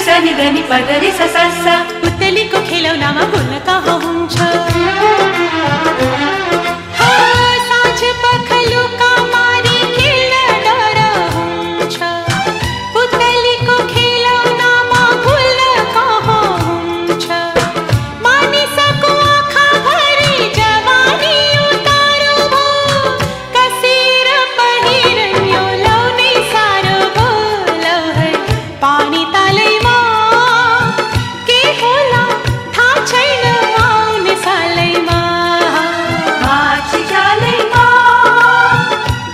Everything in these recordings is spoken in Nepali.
सनि धनि पदरि स सा सा पुतलीको खेलौनामा भुल्न कहाँ हुन्छ साँझ पखलुका मारी खेल्न डर हुन्छ पुतलीको खेलौनामा भुल्न कहाँ हुन्छ मानिसको आँखाभरि जवानी उतारो भो कसेर पहिरन यो लाउने सारो भो लौ है पानी तालैमा के होला थाहा छैन आउने सालैमा माछी जालैमा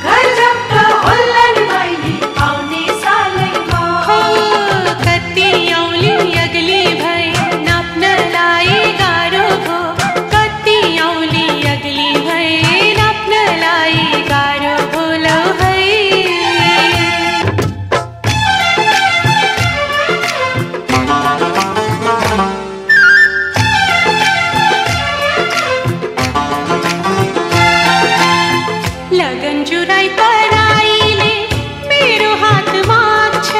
घर झप्ट होल्लन भैली आउने सालैमा हो कति औली अगली भई नाप्नलाई गाह्रो भो कति औली अगली भई नाप्नलाई गाह्रो भो लौ है लगन जुराई पराईले मेरो हात माग्छ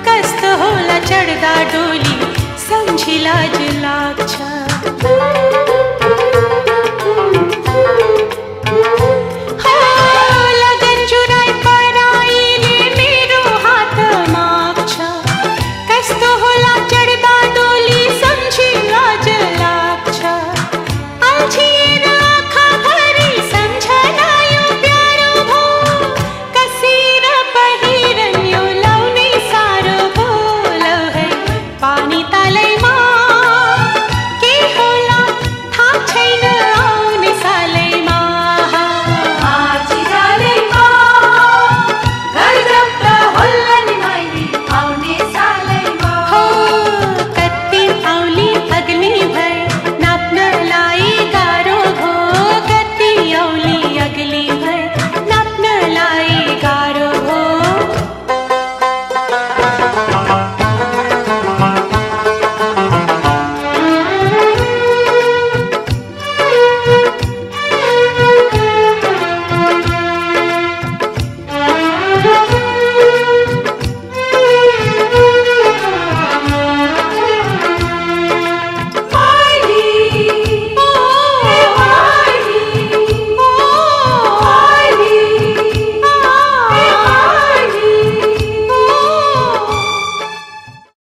कस्तो होला चढ्दा डोली सम्झी लाज लाग्छ लगन जुराई पराईले मेरो हात माग्छ कस्तो होला चढ्दा डोली सम्झी लाज लाग्छ अल्झिएर आँखाभरि सम्झना यो प्यारो भो कसेर पहिरन यो लाउने सारो भो लौ है पानी तालै